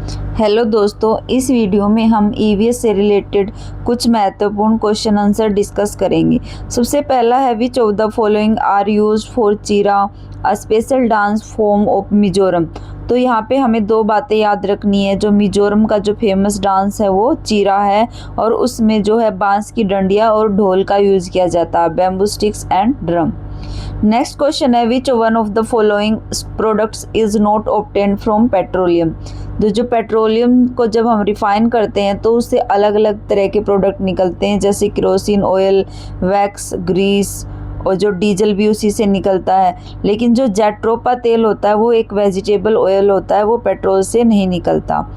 Hello दोस्तों, इस video में हम ईवीएस से रिलेटेड कुछ महत्वपूर्ण क्वेश्चन आंसर डिस्कस करेंगे। सबसे पहला है which of the following are used for Cheraw a special dance form of Mizoram. तो यहाँ पे हमें दो बातें याद रखनी है। जो मिजोरम का जो फेमस डांस है वो चीरा है और उसमें जो है बांस की डंडिया और ढोल का यूज किया जाता है, bamboo sticks and drum. Next question है which one of the following products is not obtained from petroleum. जो पेट्रोलियम को जब हम रिफाइन करते हैं तो उससे अलग अलग तरह के प्रोडक्ट निकलते हैं, जैसे केरोसिन ऑयल, वैक्स, ग्रीस और जो डीजल भी उसी से निकलता है। लेकिन जो जेट्रोपा तेल होता है वो एक वेजिटेबल ऑयल होता है, वो पेट्रोल से नहीं निकलता।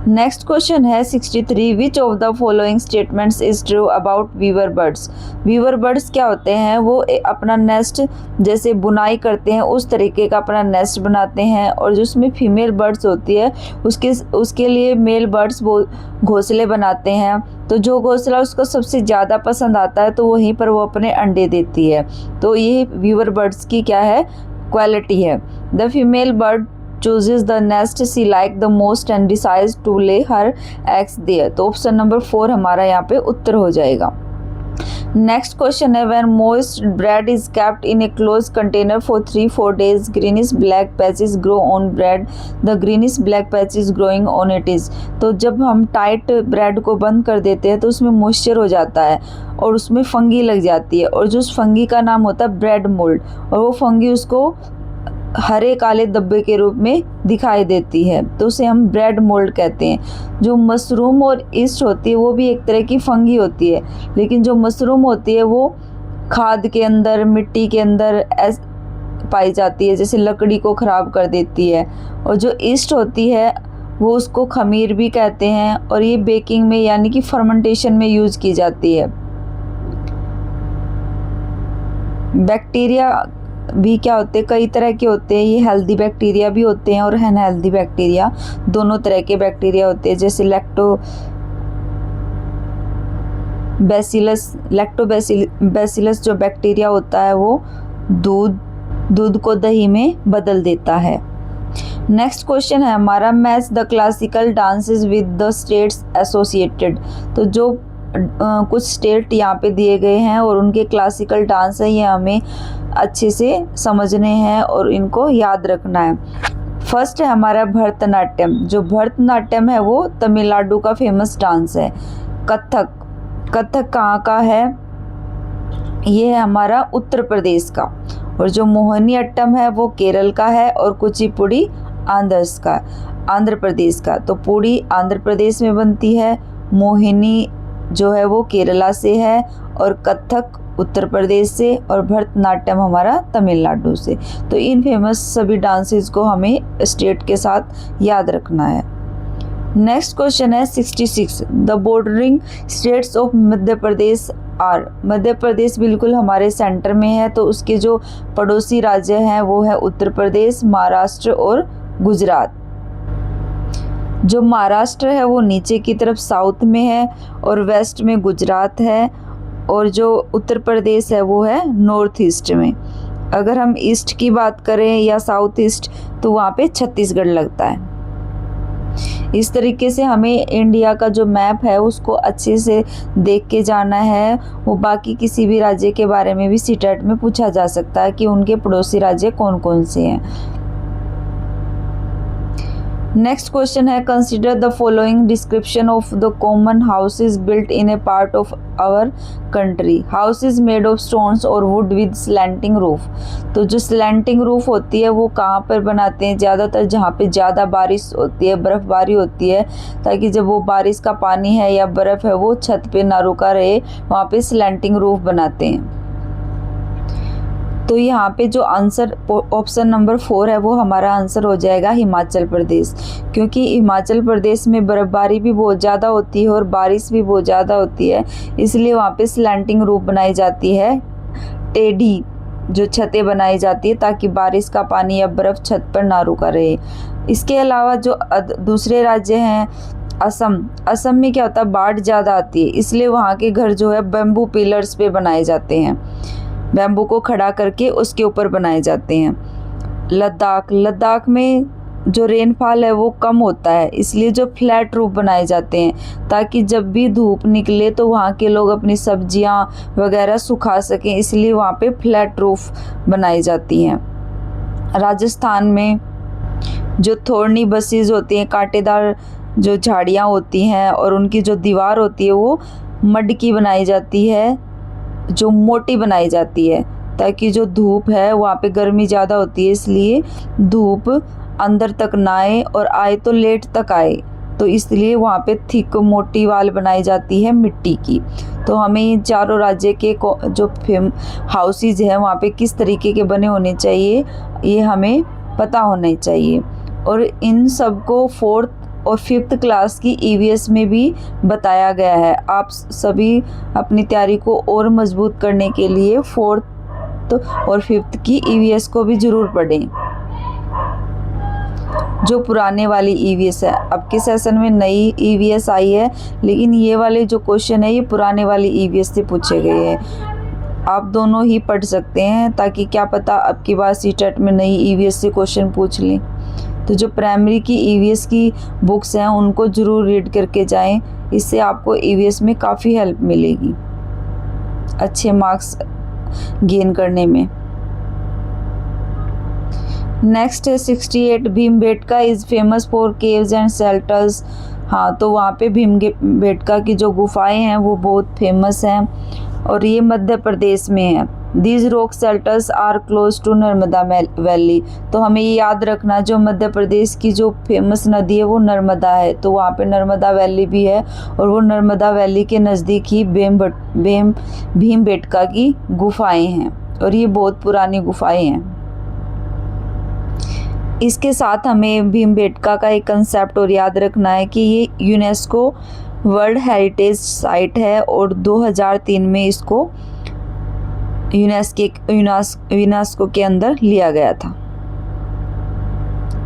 नेक्स्ट क्वेश्चन है 63 which of the following statements is true about weaver birds. Weaver birds क्या होते हैं? वो अपना नेस्ट जैसे बुनाई करते हैं उस तरीके का अपना नेस्ट बनाते हैं, और जो उसमें फीमेल बर्ड्स होती है उसके लिए मेल बर्ड्स वो घोंसले बनाते हैं। तो जो घोंसला उसको सबसे ज़्यादा पसंद आता है तो वहीं पर वो अपने अंडे देती है। तो ये वीवर बर्ड्स की क्या है, क्वालिटी है। The female bird chooses the nest she like the most and decides to lay her eggs there। तो ऑप्शन नंबर 4 हमारा यहाँ पे उत्तर हो जाएगा। नेक्स्ट क्वेश्चन है when moist bread is kept in a closed container for 3-4 days greenish black patches grow on bread the greenish black patches growing on it is। तो जब हम टाइट ब्रेड को बंद कर देते हैं तो उसमें मॉइस्चर हो जाता है और उसमें फंगी लग जाती है, और जो उस फंगी का नाम होता है ब्रेड मोल्ड, और वो फंगी उसको हरे काले धब्बे के रूप में दिखाई देती है, तो उसे हम ब्रेड मोल्ड कहते हैं। जो मशरूम और ईस्ट होती है वो भी एक तरह की फंगी होती है, लेकिन जो मशरूम होती है वो खाद के अंदर, मिट्टी के अंदर पाई जाती है, जैसे लकड़ी को ख़राब कर देती है। और जो ईस्ट होती है वो उसको खमीर भी कहते हैं, और ये बेकिंग में यानी कि फर्मेंटेशन में यूज़ की जाती है। बैक्टीरिया भी क्या होते हैं, कई तरह के होते हैं। ये हेल्दी बैक्टीरिया भी होते हैं और अनहेल्दी बैक्टीरिया, दोनों तरह के बैक्टीरिया होते हैं। जैसे लैक्टोबैसिलस जो बैक्टीरिया होता है वो दूध को दही में बदल देता है। नेक्स्ट क्वेश्चन है हमारा match the classical dances with the states associated. तो जो कुछ स्टेट यहाँ पे दिए गए हैं और उनके क्लासिकल डांस है, ये हमें अच्छे से समझने हैं और इनको याद रखना है। फर्स्ट है हमारा भरतनाट्यम। जो भरतनाट्यम है वो तमिलनाडु का फेमस डांस है। कथक कहाँ का है? ये है हमारा उत्तर प्रदेश का। और जो मोहिनीअट्टम है वो केरल का है, और कुचिपुड़ी आंध्र प्रदेश का। तो पूड़ी आंध्र प्रदेश में बनती है, मोहिनी जो है वो केरला से है, और कथक उत्तर प्रदेश से, और भरतनाट्यम हमारा तमिलनाडु से। तो इन फेमस सभी डांसेस को हमें स्टेट के साथ याद रखना है। नेक्स्ट क्वेश्चन है 66 the bordering states of Madhya Pradesh are. Madhya Pradesh बिल्कुल हमारे सेंटर में है, तो उसके जो पड़ोसी राज्य हैं वो है उत्तर प्रदेश, महाराष्ट्र और गुजरात। जो महाराष्ट्र है वो नीचे की तरफ साउथ में है, और वेस्ट में गुजरात है, और जो उत्तर प्रदेश है वो है नॉर्थ ईस्ट में। अगर हम ईस्ट की बात करें या साउथ ईस्ट तो वहाँ पे छत्तीसगढ़ लगता है। इस तरीके से हमें इंडिया का जो मैप है उसको अच्छे से देख के जाना है। वो बाकी किसी भी राज्य के बारे में भी सीटेट में पूछा जा सकता है कि उनके पड़ोसी राज्य कौन कौन से हैं। नेक्स्ट क्वेश्चन है consider the following description of the common houses built in a part of our country. Houses made of stones और वुड विद स्लैंटिंग रूफ। तो जो स्लैंटिंग रूफ होती है वो कहाँ पर बनाते हैं? ज़्यादातर जहाँ पे ज़्यादा बारिश होती है, बर्फ़बारी होती है, ताकि जब वो बारिश का पानी है या बर्फ़ है वो छत पे ना रुका रहे, वहाँ पे स्लैंटिंग रूफ बनाते हैं। तो यहाँ पे जो आंसर ऑप्शन नंबर 4 है वो हमारा आंसर हो जाएगा हिमाचल प्रदेश, क्योंकि हिमाचल प्रदेश में बर्फबारी भी बहुत ज़्यादा होती है और बारिश भी बहुत ज़्यादा होती है, इसलिए वहाँ पे स्लैंटिंग रूफ बनाई जाती है, टेढ़ी जो छतें बनाई जाती है ताकि बारिश का पानी या बर्फ़ छत पर ना रुका रहे। इसके अलावा जो दूसरे राज्य हैं, असम में क्या होता है, बाढ़ ज़्यादा आती है, इसलिए वहाँ के घर जो है बैम्बू पिलर्स पे बनाए जाते हैं, बैम्बू को खड़ा करके उसके ऊपर बनाए जाते हैं। लद्दाख में जो रेनफॉल है वो कम होता है, इसलिए जो फ्लैट रूफ बनाए जाते हैं ताकि जब भी धूप निकले तो वहाँ के लोग अपनी सब्जियाँ वगैरह सुखा सकें, इसलिए वहाँ पे फ्लैट रूफ बनाई जाती हैं। राजस्थान में जो थोरनी बसेस होती हैं, कांटेदार जो झाड़ियाँ होती हैं और उनकी जो दीवार होती है वो मड की बनाई जाती है, जो मोटी बनाई जाती है ताकि जो धूप है वहाँ पे गर्मी ज़्यादा होती है, इसलिए धूप अंदर तक ना आए और आए तो लेट तक आए, तो इसलिए वहाँ पे थिक मोटी वाल बनाई जाती है मिट्टी की। तो हमें इन चारों राज्य के जो हाउसेज हैं वहाँ पे किस तरीके के बने होने चाहिए ये हमें पता होना चाहिए। और इन सब को 4th और 5th क्लास की EVS में भी बताया गया है। आप सभी अपनी तैयारी को और मजबूत करने के लिए 4th और 5th की EVS को भी ज़रूर पढ़ें। जो पुराने वाली EVS है, अब के सेशन में नई EVS आई है, लेकिन ये वाले जो क्वेश्चन है ये पुराने वाली EVS से पूछे गए हैं। आप दोनों ही पढ़ सकते हैं ताकि क्या पता अब की बार CTET में नई EVS से क्वेश्चन पूछ लें। तो जो प्राइमरी की EVS की बुक्स हैं उनको ज़रूर रीड करके जाएं, इससे आपको EVS में काफ़ी हेल्प मिलेगी अच्छे मार्क्स गेन करने में। नेक्स्ट है 68 Bhimbetka is famous for caves and shelters. हाँ, तो वहाँ पे भीमबेटका की जो गुफाएं हैं वो बहुत फेमस हैं और ये मध्य प्रदेश में है। These rock shelters are close to Narmada valley. तो हमें ये याद रखना, जो मध्य प्रदेश की जो फेमस नदी है वो नर्मदा है, तो वहाँ पे नर्मदा वैली भी है और वो नर्मदा वैली के नज़दीक ही भीमबेटका की गुफाएं हैं और ये बहुत पुरानी गुफाएं हैं। इसके साथ हमें भीमबेटका का एक कंसेप्ट और याद रखना है कि ये यूनेस्को वर्ल्ड हेरिटेज साइट है और 2003 में इसको यूनेस्को के अंदर लिया गया था।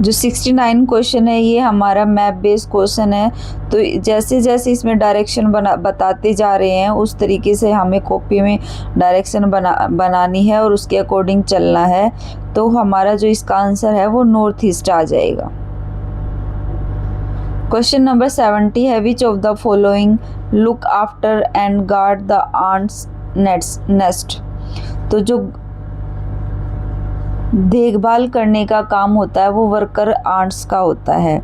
जो 69 क्वेश्चन है ये हमारा मैप बेस्ड क्वेश्चन है, तो जैसे जैसे इसमें डायरेक्शन बताते जा रहे हैं उस तरीके से हमें कॉपी में डायरेक्शन बनानी है और उसके अकॉर्डिंग चलना है। तो हमारा जो इसका आंसर है वो नॉर्थ ईस्ट आ जाएगा। क्वेश्चन नंबर 70 है which of the following look after and guard the ants nest. तो जो देखभाल करने का काम होता है वो वर्कर आंट्स का होता है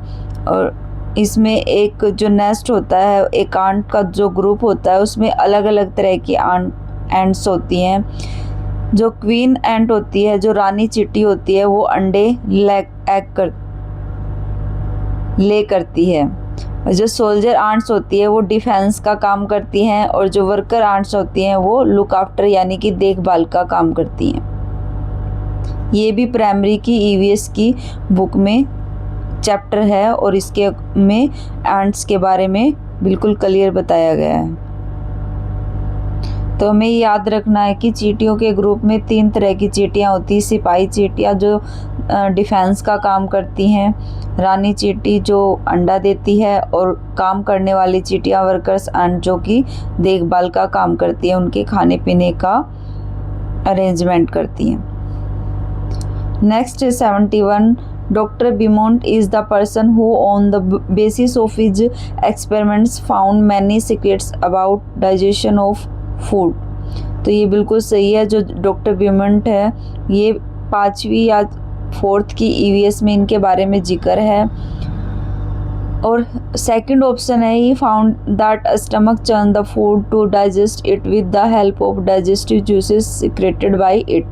और इसमें एक जो नेस्ट होता है, एक आंट का जो ग्रुप होता है उसमें अलग अलग तरह की एंट्स होती हैं। जो क्वीन एंट होती है, जो रानी चींटी होती है, वो अंडे ले करती है। और जो सोल्जर आंट्स होती है वो डिफेंस का काम करती हैं और जो वर्कर आंट्स होती हैं वो लुक आफ्टर यानी कि देखभाल का काम करती हैं। ये भी प्राइमरी की EVS की बुक में चैप्टर है और इसके में एंट्स के बारे में बिल्कुल क्लियर बताया गया है। तो हमें याद रखना है कि चींटियों के ग्रुप में 3 तरह की चींटियाँ होती हैं। सिपाही चींटियाँ जो डिफेंस का काम करती हैं, रानी चींटी जो अंडा देती है और काम करने वाली चींटियाँ वर्कर्स एंड जो कि देखभाल का काम करती हैं, उनके खाने पीने का अरेंजमेंट करती हैं। Next 71 Dr. Beaumont is the person who on the basis of his experiments found many secrets about digestion of food। तो ये बिल्कुल सही है। जो डॉक्टर ब्यूमोंट है ये 5वीं या 4th की EVS में इनके बारे में जिक्र है। और सेकंड ऑप्शन है he found that stomach churn the food to digest it with the help of digestive juices secreted by it.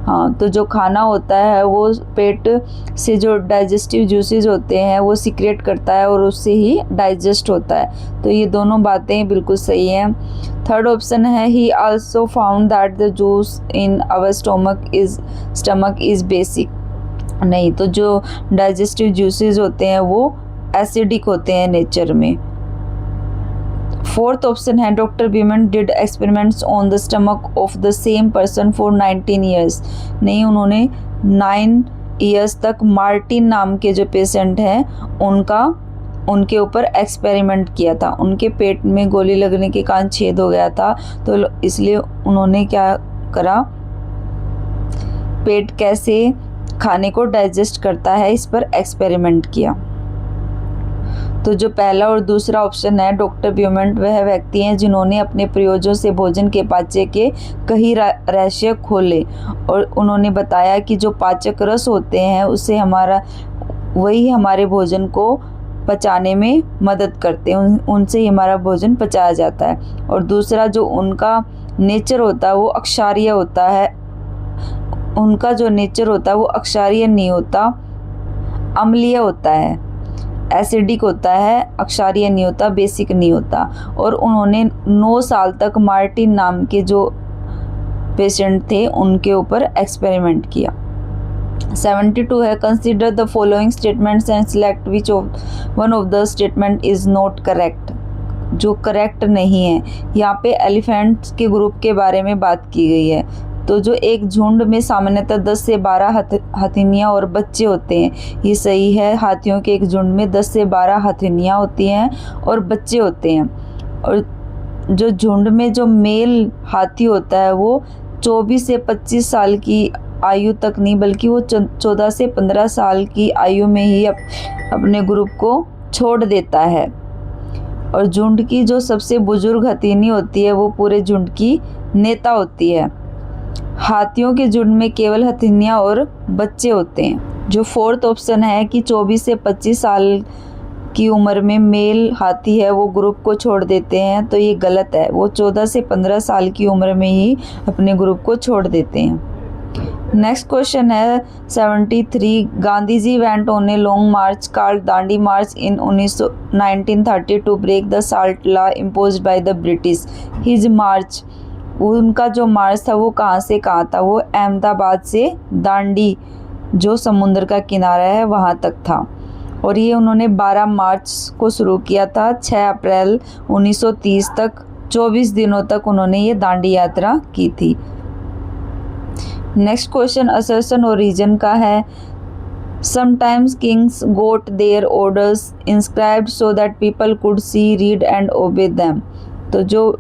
हाँ, तो जो खाना होता है वो पेट से जो डाइजेस्टिव जूसेस होते हैं वो सिक्रेट करता है और उससे ही डाइजेस्ट होता है। तो ये दोनों बातें बिल्कुल सही हैं। थर्ड ऑप्शन है he also found that the juice in our stomach is basic. नहीं, तो जो डाइजेस्टिव जूसेस होते हैं वो एसिडिक होते हैं नेचर में। फोर्थ ऑप्शन है doctor Beaumont did experiments on the stomach of the same person for 19 years. नहीं, उन्होंने 9 ईयर्स तक मार्टिन नाम के जो पेशेंट हैं उनके ऊपर एक्सपेरिमेंट किया था। उनके पेट में गोली लगने के कारण छेद हो गया था, तो इसलिए उन्होंने क्या करा, पेट कैसे खाने को डाइजेस्ट करता है, इस पर एक्सपेरिमेंट किया। तो जो पहला और दूसरा ऑप्शन है डॉक्टर ब्यूमेंट, वह व्यक्ति हैं जिन्होंने अपने प्रयोगों से भोजन के पाचय के कई रहस्य खोले और उन्होंने बताया कि जो पाचक रस होते हैं उससे वही हमारे भोजन को पचाने में मदद करते हैं, उनसे ही हमारा भोजन पचाया जाता है। और दूसरा जो उनका नेचर होता है वो अक्षारीय होता है, उनका जो नेचर होता है वो अक्षारीय नहीं होता, अम्लीय होता है, एसिडिक होता है, अक्षारीय नहीं होता, बेसिक नहीं होता। और उन्होंने 9 साल तक मार्टिन नाम के जो पेशेंट थे उनके ऊपर एक्सपेरिमेंट किया। 72 है consider the following statements and select which one of the statement is not correct. जो करेक्ट नहीं है, यहाँ पे एलिफेंट्स के ग्रुप के बारे में बात की गई है। तो जो एक झुंड में सामान्यतः 10 से 12 हथिनियाँ और बच्चे होते हैं, ये सही है। हाथियों के एक झुंड में 10 से 12 हथिनियाँ होती हैं और बच्चे होते हैं। और जो झुंड में जो मेल हाथी होता है वो 24 से 25 साल की आयु तक नहीं, बल्कि वो 14 से 15 साल की आयु में ही अपने ग्रुप को छोड़ देता है। और झुंड की जो सबसे बुजुर्ग हथिनी होती है वो पूरे झुंड की नेता होती है। हाथियों के झुंड में केवल हथिनियाँ और बच्चे होते हैं। जो फोर्थ ऑप्शन है कि 24 से 25 साल की उम्र में मेल हाथी है वो ग्रुप को छोड़ देते हैं, तो ये गलत है। वो 14 से 15 साल की उम्र में ही अपने ग्रुप को छोड़ देते हैं। नेक्स्ट क्वेश्चन है 73, Gandhi ji went on a long march called Dandi march in 1930 to break the salt law imposed by the British. His march, उनका जो मार्च था वो कहाँ से कहाँ था? वो अहमदाबाद से दांडी जो समुद्र का किनारा है वहाँ तक था। और ये उन्होंने 12 मार्च को शुरू किया था। 6 अप्रैल 1930 तक 24 दिनों तक उन्होंने ये दांडी यात्रा की थी। नेक्स्ट क्वेश्चन असर्शन और रीजन का है। Sometimes kings got their orders inscribed so that people could see, read and obey them. तो जो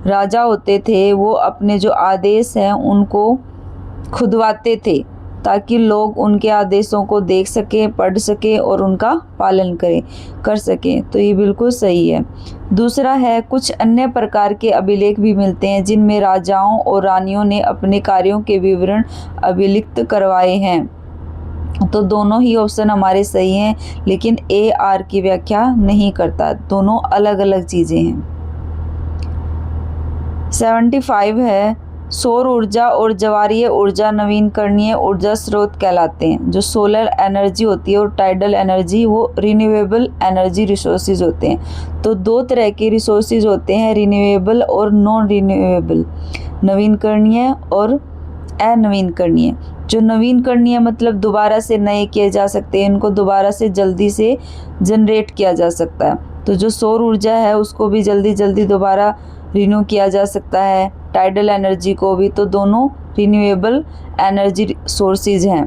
राजा होते थे वो अपने जो आदेश हैं उनको खुदवाते थे ताकि लोग उनके आदेशों को देख सकें, पढ़ सकें और उनका पालन कर सकें। तो ये बिल्कुल सही है। दूसरा है कुछ अन्य प्रकार के अभिलेख भी मिलते हैं जिनमें राजाओं और रानियों ने अपने कार्यों के विवरण अभिलिखित करवाए हैं। तो दोनों ही ऑप्शन हमारे सही हैं, लेकिन AR की व्याख्या नहीं करता। दोनों अलग अलग चीज़ें हैं। 75 है सौर ऊर्जा और ज्वारीय ऊर्जा नवीनकरणीय ऊर्जा स्रोत कहलाते हैं। जो सोलर एनर्जी होती है और टाइडल एनर्जी वो रिन्यूएबल एनर्जी रिसोर्सेज होते हैं। तो 2 तरह के रिसोर्सेज होते हैं, रिन्यूएबल और नॉन रिन्यूएबल, नवीनकरणीय और अनवीनकरणीय। जो नवीनकरणीय मतलब दोबारा से नए किए जा सकते हैं, इनको दोबारा से जल्दी से जनरेट किया जा सकता है। तो जो सौर ऊर्जा है उसको भी जल्दी दोबारा रिन्यू किया जा सकता है, टाइडल एनर्जी को भी। तो दोनों रिन्यूएबल एनर्जी सोर्सेज हैं।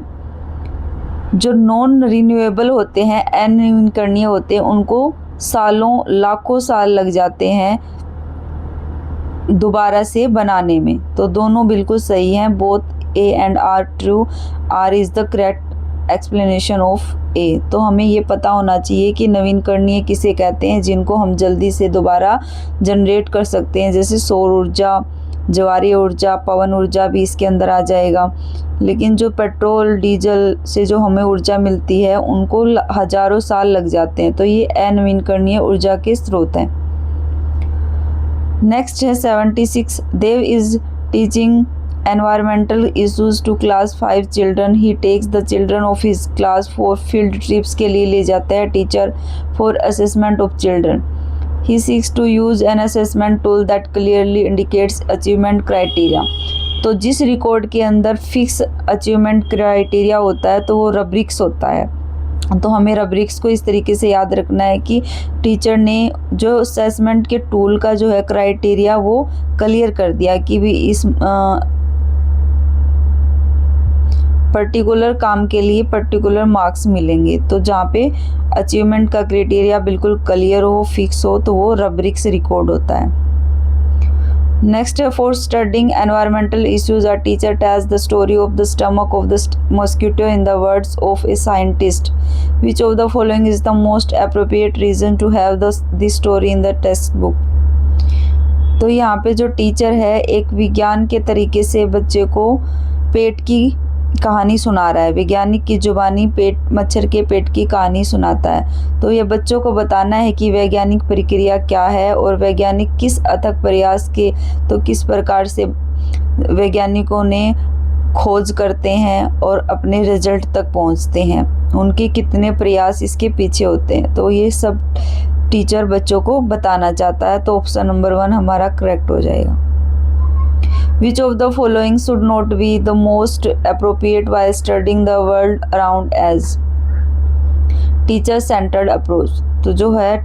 जो नॉन रिन्यूएबल होते हैं, अनवीनकरणीय होते हैं, उनको सालों लाखों साल लग जाते हैं दोबारा से बनाने में। तो दोनों बिल्कुल सही हैं। Both A and R true. R is the correct explanation of A। तो हमें ये पता होना चाहिए कि नवीनकरणीय किसे कहते हैं, जिनको हम जल्दी से दोबारा जनरेट कर सकते हैं, जैसे सौर ऊर्जा, ज्वारीय ऊर्जा, पवन ऊर्जा भी इसके अंदर आ जाएगा। लेकिन जो पेट्रोल डीजल से जो हमें ऊर्जा मिलती है उनको हजारों साल लग जाते हैं। तो ये अनवीनकरणीय ऊर्जा के स्रोत हैं। नेक्स्ट है 76, Dev is teaching environmental issues to class 5 children. He takes the children of his class for field trips के लिए ले जाता है teacher for assessment of children. He seeks to use an assessment tool that clearly indicates achievement criteria. तो जिस record के अंदर fix achievement criteria होता है तो वो रब्रिक्स होता है। तो हमें रब्रिक्स को इस तरीके से याद रखना है कि टीचर ने जो असेसमेंट के टूल का जो है क्राइटेरिया वो क्लियर कर दिया कि भी इस पर्टिकुलर काम के लिए पर्टिकुलर मार्क्स मिलेंगे। तो जहाँ पे अचीवमेंट का क्राइटेरिया बिल्कुल क्लियर हो, फिक्स हो, तो वो रब्रिक्स रिकॉर्ड होता है। Next, for studying environmental issues, a teacher tells the story of the stomach of the mosquito in the words of a scientist. Which of the following is the most appropriate reason to have this story in the textbook? तो यहाँ पे जो teacher है एक विज्ञान के तरीके से बच्चे को पेट की कहानी सुना रहा है, वैज्ञानिक की जुबानी मच्छर के पेट की कहानी सुनाता है। तो ये बच्चों को बताना है कि वैज्ञानिक प्रक्रिया क्या है और वैज्ञानिक किस अथक प्रयास के तो किस प्रकार से वैज्ञानिकों ने खोज करते हैं और अपने रिजल्ट तक पहुंचते हैं, उनके कितने प्रयास इसके पीछे होते हैं। तो ये सब टीचर बच्चों को बताना चाहता है। तो ऑप्शन नंबर 1 हमारा करेक्ट हो जाएगा। Which of the following should not be the most appropriate while studying the world around as? Teacher centred approach. तो जो है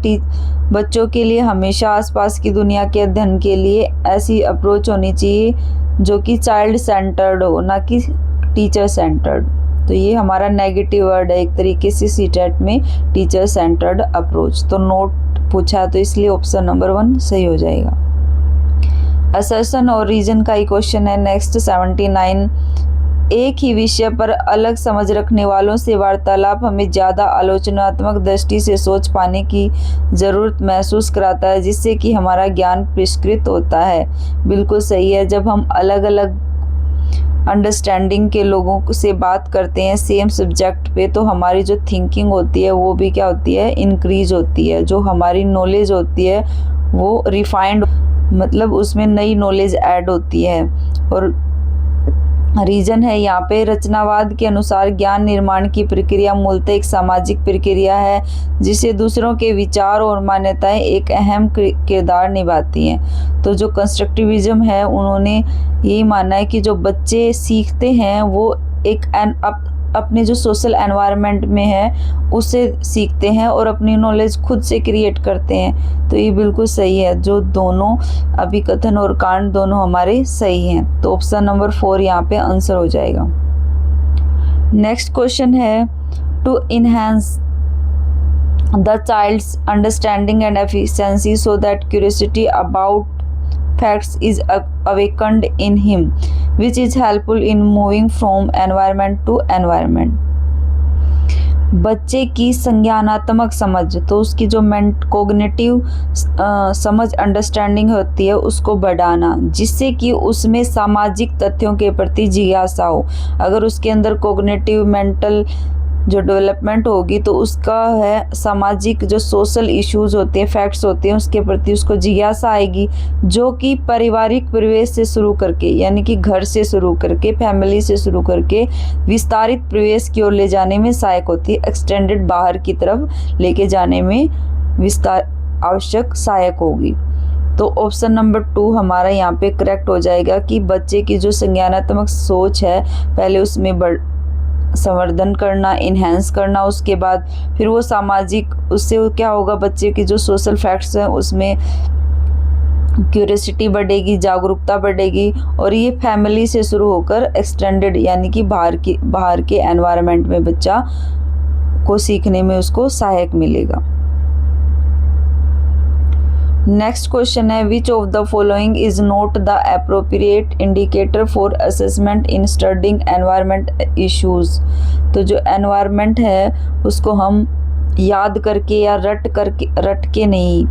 बच्चों के लिए हमेशा आसपास की दुनिया के अध्ययन के लिए ऐसी अप्रोच होनी चाहिए जो कि चाइल्ड सेंटर्ड हो, ना कि टीचर सेंटर्ड। तो ये हमारा नेगेटिव वर्ड है एक तरीके से सीटेट में, टीचर सेंटर्ड अप्रोच। तो नोट पूछा है तो इसलिए ऑप्शन नंबर 1 सही हो जाएगा। असर्शन और रीजन का ही क्वेश्चन है। नेक्स्ट 79, एक ही विषय पर अलग समझ रखने वालों से वार्तालाप हमें ज़्यादा आलोचनात्मक दृष्टि से सोच पाने की ज़रूरत महसूस कराता है, जिससे कि हमारा ज्ञान परिष्कृत होता है। बिल्कुल सही है। जब हम अलग अलग अंडरस्टैंडिंग के लोगों से बात करते हैं सेम सब्जेक्ट पे, तो हमारी जो थिंकिंग होती है वो भी क्या होती है, इंक्रीज होती है। जो हमारी नॉलेज होती है वो रिफाइंड, मतलब उसमें नई नॉलेज ऐड होती है। और रीजन है यहाँ पे रचनावाद के अनुसार ज्ञान निर्माण की प्रक्रिया मूलतः एक सामाजिक प्रक्रिया है जिसे दूसरों के विचार और मान्यताएं एक अहम किरदार निभाती हैं। तो जो कंस्ट्रक्टिविज्म है उन्होंने यही माना है कि जो बच्चे सीखते हैं वो एक अपने जो सोशल एनवायरनमेंट में है उससे सीखते हैं और अपनी नॉलेज खुद से क्रिएट करते हैं। तो ये बिल्कुल सही है। जो दोनों अभिकथन और कांड दोनों हमारे सही हैं। तो ऑप्शन नंबर 4 यहाँ पे आंसर हो जाएगा। नेक्स्ट क्वेश्चन है, to enhance the child's understanding and efficiency so that curiosity about facts is awakened in him, which is helpful in moving from environment to environment. बच्चे की संज्ञानात्मक समझ, तो उसकी जो कोग्निटिव समझ अंडरस्टैंडिंग होती है उसको बढ़ाना, जिससे कि उसमें सामाजिक तथ्यों के प्रति जिज्ञासा हो। अगर उसके अंदर कोग्निटिव मेंटल जो डेवलपमेंट होगी तो उसका है सामाजिक जो सोशल इश्यूज होते हैं, फैक्ट्स होते हैं, उसके प्रति उसको जिज्ञासा आएगी, जो कि पारिवारिक परिवेश से शुरू करके, यानी कि घर से शुरू करके, फैमिली से शुरू करके विस्तारित परिवेश की ओर ले जाने में सहायक होती है। एक्सटेंडेड बाहर की तरफ लेके जाने में विस्तार आवश्यक सहायक होगी। तो ऑप्शन नंबर 2 हमारा यहाँ पे करेक्ट हो जाएगा कि बच्चे की जो संज्ञानात्मक सोच है पहले उसमें संवर्धन करना, इन्हेंस करना, उसके बाद फिर वो सामाजिक, उससे क्या होगा, बच्चे की जो सोशल फैक्ट्स हैं उसमें क्यूरियोसिटी बढ़ेगी, जागरूकता बढ़ेगी और ये फैमिली से शुरू होकर एक्सटेंडेड यानी कि बाहर के एनवायरनमेंट में बच्चा को सीखने में उसको सहायक मिलेगा। नेक्स्ट क्वेश्चन है, which of the following is not the appropriate indicator for assessment in studying environment issues. तो जो एनवायरनमेंट है उसको हम याद करके या रट के नहीं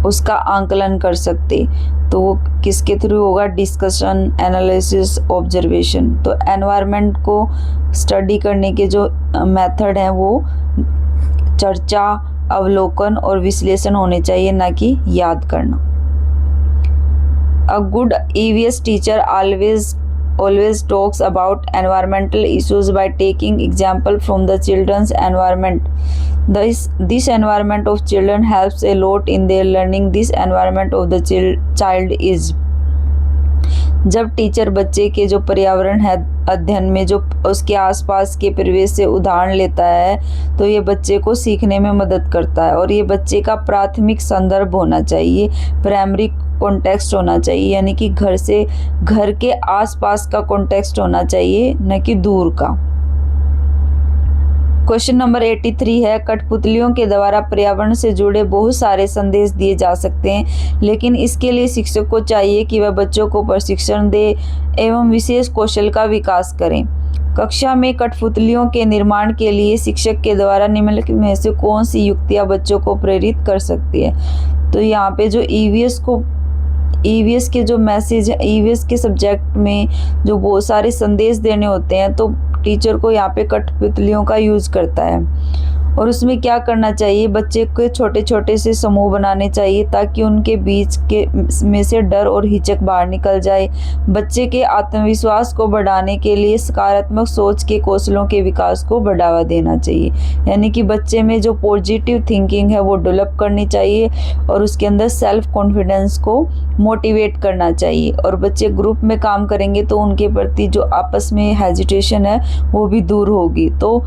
उसका आंकलन कर सकते। तो वो किसके थ्रू होगा, डिस्कशन, एनालिसिस, ऑब्जर्वेशन। तो एनवायरनमेंट को स्टडी करने के जो मेथड हैं वो चर्चा, अवलोकन और विश्लेषण होने चाहिए, ना कि याद करना। A good EVS teacher always talks about environmental issues by taking example from the children's environment. This environment of children helps a lot in their learning. This environment of the child is. जब teacher बच्चे के जो पर्यावरण है अध्ययन में जो उसके आसपास के परिवेश से उदाहरण लेता है तो ये बच्चे को सीखने में मदद करता है। और ये बच्चे का प्राथमिक संदर्भ होना चाहिए, प्राइमरी कॉन्टेक्स्ट होना चाहिए, यानी कि घर के आसपास का कॉन्टेक्स्ट होना चाहिए, न कि दूर का। क्वेश्चन नंबर 83 है, कठपुतलियों के द्वारा पर्यावरण से जुड़े बहुत सारे संदेश दिए जा सकते हैं, लेकिन इसके लिए शिक्षक को चाहिए कि वह बच्चों को प्रशिक्षण दे एवं विशेष कौशल का विकास करें। कक्षा में कठपुतलियों के निर्माण के लिए शिक्षक के द्वारा निम्नलिखित में से कौन सी युक्तियां बच्चों को प्रेरित कर सकती है। तो यहाँ पे जो ईवीएस के जो मैसेज है, ईवीएस के सब्जेक्ट में जो बहुत सारे संदेश देने होते हैं, तो टीचर को यहाँ पे कठपुतलियों का यूज़ करता है। और उसमें क्या करना चाहिए, बच्चे के छोटे छोटे से समूह बनाने चाहिए ताकि उनके बीच के में से डर और हिचक बाहर निकल जाए। बच्चे के आत्मविश्वास को बढ़ाने के लिए सकारात्मक सोच के कौशलों के विकास को बढ़ावा देना चाहिए, यानी कि बच्चे में जो पॉजिटिव थिंकिंग है वो डेवलप करनी चाहिए और उसके अंदर सेल्फ कॉन्फिडेंस को मोटिवेट करना चाहिए। और बच्चे ग्रुप में काम करेंगे तो उनके प्रति जो आपस में हेजिटेशन है वो भी दूर होगी। तो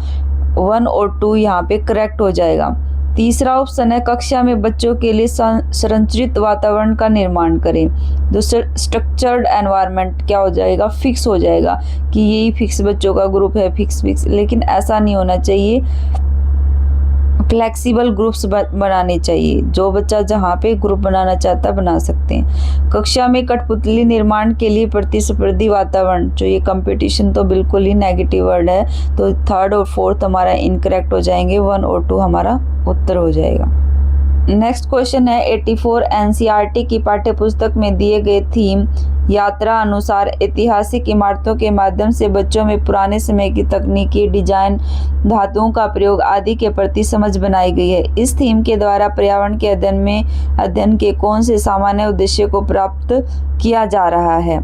1 और 2 यहाँ पे करेक्ट हो जाएगा। तीसरा ऑप्शन है, कक्षा में बच्चों के लिए संरचित वातावरण का निर्माण करें। दूसरा स्ट्रक्चर्ड एनवायरनमेंट क्या हो जाएगा, फिक्स हो जाएगा कि यही फिक्स बच्चों का ग्रुप है, फिक्स। लेकिन ऐसा नहीं होना चाहिए, फ्लेक्सिबल ग्रुप्स बनाने चाहिए। जो बच्चा जहाँ पे ग्रुप बनाना चाहता है बना सकते हैं। कक्षा में कठपुतली निर्माण के लिए प्रतिस्पर्धी वातावरण, जो ये कंपटीशन तो बिल्कुल ही नेगेटिव वर्ड है, तो 3rd और 4th हमारा इनकरेक्ट हो जाएंगे, 1 और 2 हमारा उत्तर हो जाएगा। नेक्स्ट क्वेश्चन है 84, एनसीईआरटी की पाठ्यपुस्तक में दिए गए थीम यात्रा अनुसार ऐतिहासिक इमारतों के माध्यम से बच्चों में पुराने समय की तकनीकी, डिजाइन, धातुओं का प्रयोग आदि के प्रति समझ बनाई गई है। इस थीम के द्वारा पर्यावरण के अध्ययन के कौन से सामान्य उद्देश्य को प्राप्त किया जा रहा है।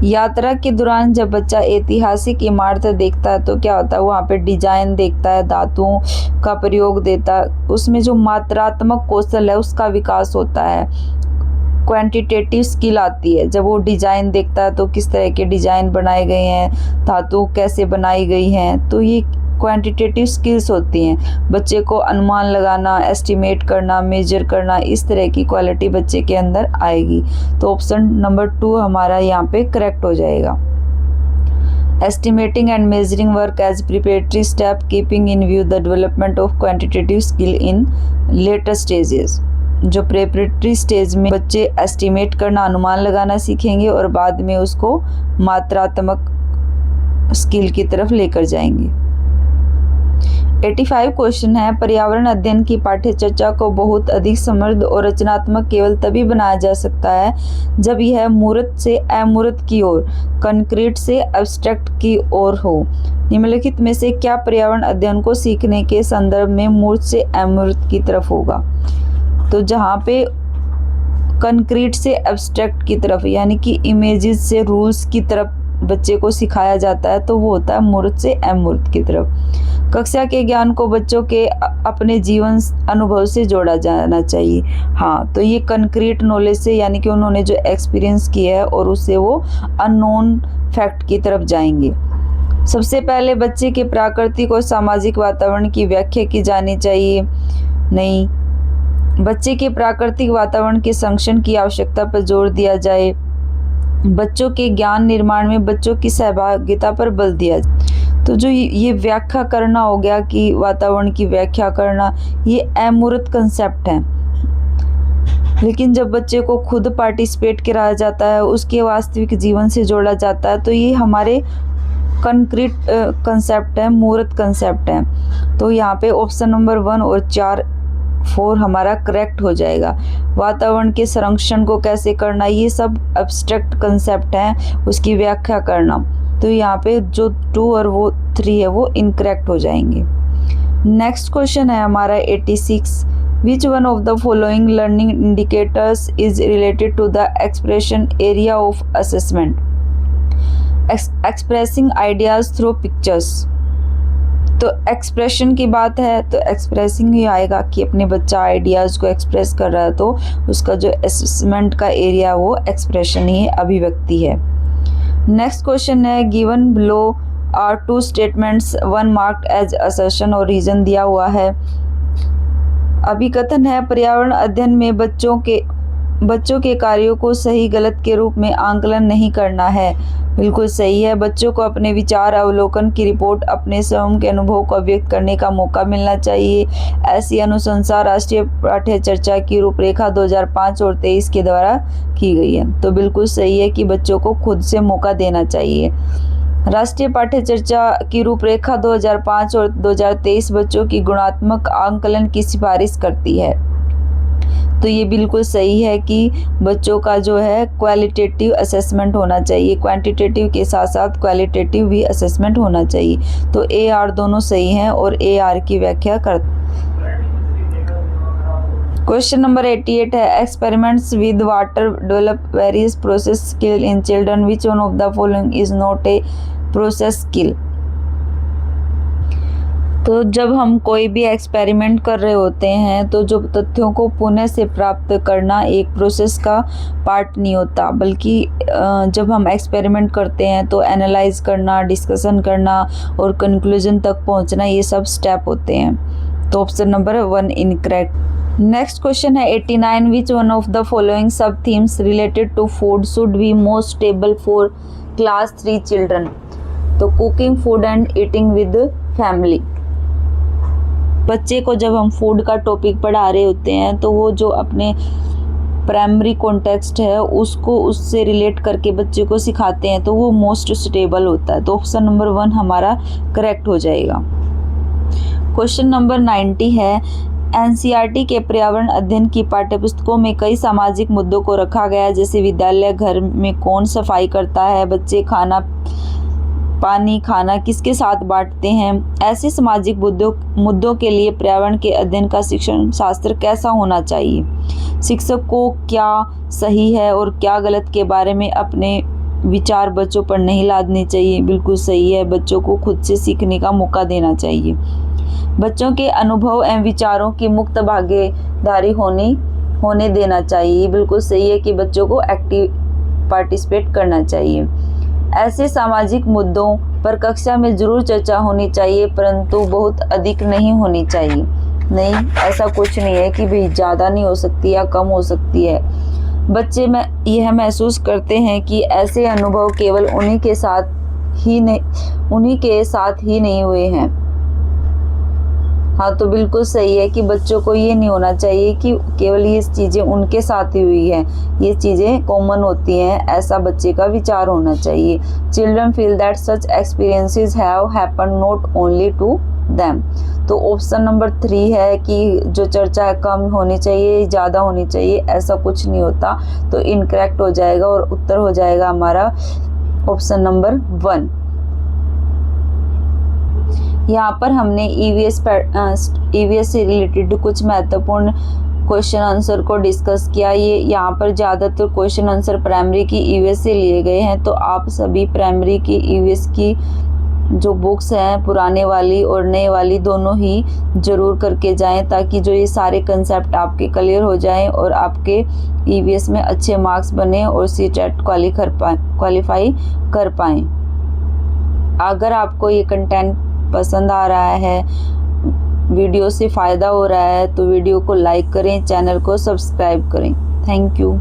यात्रा के दौरान जब बच्चा ऐतिहासिक इमारत देखता है तो क्या होता है, वहाँ पे डिजाइन देखता है, धातुओं का प्रयोग देता है, उसमें जो मात्रात्मक कौशल है उसका विकास होता है, क्वांटिटेटिव स्किल आती है। जब वो डिजाइन देखता है तो किस तरह के डिजाइन बनाए गए हैं, धातु कैसे बनाई गई हैं, तो ये क्वांटिटेटिव स्किल्स होती हैं। बच्चे को अनुमान लगाना, एस्टिमेट करना, मेजर करना, इस तरह की क्वालिटी बच्चे के अंदर आएगी। तो ऑप्शन नंबर 2 हमारा यहाँ पे करेक्ट हो जाएगा। Estimating and measuring work as preparatory step keeping in view the development of quantitative skill in later stages. जो प्रिपरेटरी स्टेज में बच्चे एस्टिमेट करना, अनुमान लगाना सीखेंगे और बाद में उसको मात्रात्मक स्किल की तरफ लेकर जाएंगे। 85 क्वेश्चन है, पर्यावरण अध्ययन की पाठ्य चर्चा को बहुत अधिक समृद्ध और रचनात्मक केवल तभी बनाया जा सकता है जब यह मूर्त से अमूर्त की ओर, कंक्रीट से एब्स्ट्रैक्ट की ओर हो। निम्नलिखित में से क्या पर्यावरण अध्ययन को सीखने के संदर्भ में मूर्त से अमूर्त की तरफ होगा। तो जहाँ पे कंक्रीट से एब्स्ट्रैक्ट की तरफ, यानी कि इमेजेस से रूल्स की तरफ बच्चे को सिखाया जाता है, तो वो होता है मूर्त से अमूर्त की तरफ। कक्षा के ज्ञान को बच्चों के अपने जीवन अनुभव से जोड़ा जाना चाहिए। हाँ, तो ये कंक्रीट नॉलेज से, यानी कि उन्होंने जो एक्सपीरियंस किया है और उससे वो अननोन फैक्ट की तरफ जाएंगे। सबसे पहले बच्चे के प्राकृतिक और सामाजिक वातावरण की व्याख्या की जानी चाहिए। नहीं, बच्चे के प्राकृतिक वातावरण के संरक्षण की आवश्यकता पर जोर दिया जाए। बच्चों के ज्ञान निर्माण में बच्चों की सहभागिता पर बल दिया जाए। तो जो ये व्याख्या करना हो गया कि वातावरण की व्याख्या करना, ये अमूर्त कंसेप्ट है। लेकिन जब बच्चे को खुद पार्टिसिपेट कराया जाता है, उसके वास्तविक जीवन से जोड़ा जाता है, तो ये हमारे कंक्रीट कंसेप्ट है, मूर्त कंसेप्ट है। तो यहाँ पे ऑप्शन नंबर 1 और 4 हमारा करेक्ट हो जाएगा। वातावरण के संरक्षण को कैसे करना, ये सब एब्स्ट्रैक्ट कंसेप्ट हैं, उसकी व्याख्या करना। तो यहाँ पे जो 2 और वो 3 है वो इनकरेक्ट हो जाएंगे। नेक्स्ट क्वेश्चन है हमारा 86, which one of the following learning indicators is related to the expression area of assessment, expressing ideas through pictures. तो एक्सप्रेशन की बात है तो एक्सप्रेसिंग ही आएगा कि अपने बच्चा आइडियाज़ को एक्सप्रेस कर रहा है, तो उसका जो असेसमेंट का एरिया वो एक्सप्रेशन ही अभिव्यक्ति है। नेक्स्ट क्वेश्चन है, given below are 2 statements, 1 marked as assertion और रीजन दिया हुआ है। अभिकथन है, पर्यावरण अध्ययन में बच्चों के बच्चों के कार्यों को सही गलत के रूप में आंकलन नहीं करना है। बिल्कुल सही है। बच्चों को अपने विचार अवलोकन की रिपोर्ट अपने स्वयं के अनुभव को व्यक्त करने का मौका मिलना चाहिए। ऐसी अनुशंसा राष्ट्रीय पाठ्य चर्चा की रूपरेखा 2005 और 23 के द्वारा की गई है। तो बिल्कुल सही है कि बच्चों को खुद से मौका देना चाहिए। राष्ट्रीय पाठ्य चर्चा की रूपरेखा 2005 और 2023 बच्चों की गुणात्मक आंकलन की सिफारिश करती है। तो ये बिल्कुल सही है कि बच्चों का जो है क्वालिटेटिव असेसमेंट होना चाहिए, क्वांटिटेटिव के साथ साथ क्वालिटेटिव भी असेसमेंट होना चाहिए। तो ए आर दोनों सही हैं और ए आर की व्याख्या कर। क्वेश्चन नंबर 88 है, experiments with water develop various process skill in children, which one of the following is not a process skill. तो जब हम कोई भी एक्सपेरिमेंट कर रहे होते हैं तो जो तथ्यों को पुनः से प्राप्त करना एक प्रोसेस का पार्ट नहीं होता, बल्कि जब हम एक्सपेरिमेंट करते हैं तो एनालाइज करना, डिस्कशन करना और कंक्लूजन तक पहुंचना, ये सब स्टेप होते हैं। तो option number 1 incorrect. Next question है 89, which one of the following sub themes related to food should be most stable for class 3 children. तो cooking, food and eating with family. बच्चे को जब हम फूड का टॉपिक पढ़ा रहे होते हैं तो वो जो अपने प्राइमरी कॉन्टेक्स्ट है उसको उससे रिलेट करके बच्चे को सिखाते हैं, तो वो मोस्ट सुटेबल होता है। तो ऑप्शन नंबर 1 हमारा करेक्ट हो जाएगा। क्वेश्चन नंबर 90 है, एनसीईआरटी के पर्यावरण अध्ययन की पाठ्यपुस्तकों में कई सामाजिक मुद्दों को रखा गया है, जैसे विद्यालय, घर में कौन सफाई करता है, बच्चे पानी खाना किसके साथ बांटते हैं। ऐसे सामाजिक मुद्दों के लिए पर्यावरण के अध्ययन का शिक्षण शास्त्र कैसा होना चाहिए। शिक्षक को क्या सही है और क्या गलत के बारे में अपने विचार बच्चों पर नहीं लादने चाहिए। बिल्कुल सही है। बच्चों को खुद से सीखने का मौका देना चाहिए। बच्चों के अनुभव एवं विचारों की मुक्त भागीदारी होने देना चाहिए। बिल्कुल सही है कि बच्चों को एक्टिव पार्टिसिपेट करना चाहिए। ऐसे सामाजिक मुद्दों पर कक्षा में जरूर चर्चा होनी चाहिए, परंतु बहुत अधिक नहीं होनी चाहिए। नहीं, ऐसा कुछ नहीं है कि भाई ज़्यादा नहीं हो सकती या कम हो सकती है। बच्चे में यह महसूस करते हैं कि ऐसे अनुभव केवल उन्हीं के साथ ही नहीं हुए हैं। हाँ, तो बिल्कुल सही है कि बच्चों को ये नहीं होना चाहिए कि केवल ये चीज़ें उनके साथ ही हुई हैं, ये चीज़ें कॉमन होती हैं, ऐसा बच्चे का विचार होना चाहिए। Children feel that such experiences have happen not only to them. तो ऑप्शन नंबर 3 है कि जो चर्चा है कम होनी चाहिए, ज़्यादा होनी चाहिए, ऐसा कुछ नहीं होता। तो इनकरेक्ट हो जाएगा और उत्तर हो जाएगा हमारा ऑप्शन नंबर 1। यहाँ पर हमने ईवीएस से रिलेटेड कुछ महत्वपूर्ण क्वेश्चन आंसर को डिस्कस किया। ये यहाँ पर ज़्यादातर क्वेश्चन आंसर प्राइमरी की ईवीएस से लिए गए हैं, तो आप सभी प्राइमरी की ईवीएस की जो बुक्स हैं, पुराने वाली और नए वाली दोनों ही जरूर करके जाएं, ताकि जो ये सारे कंसेप्ट आपके क्लियर हो जाएं और आपके ईवीएस में अच्छे मार्क्स बने और सीटेट क्वालिफाई कर पाएँ। अगर आपको ये कंटेंट पसंद आ रहा है, वीडियो से फ़ायदा हो रहा है, तो वीडियो को लाइक करें, चैनल को सब्सक्राइब करें। Thank you.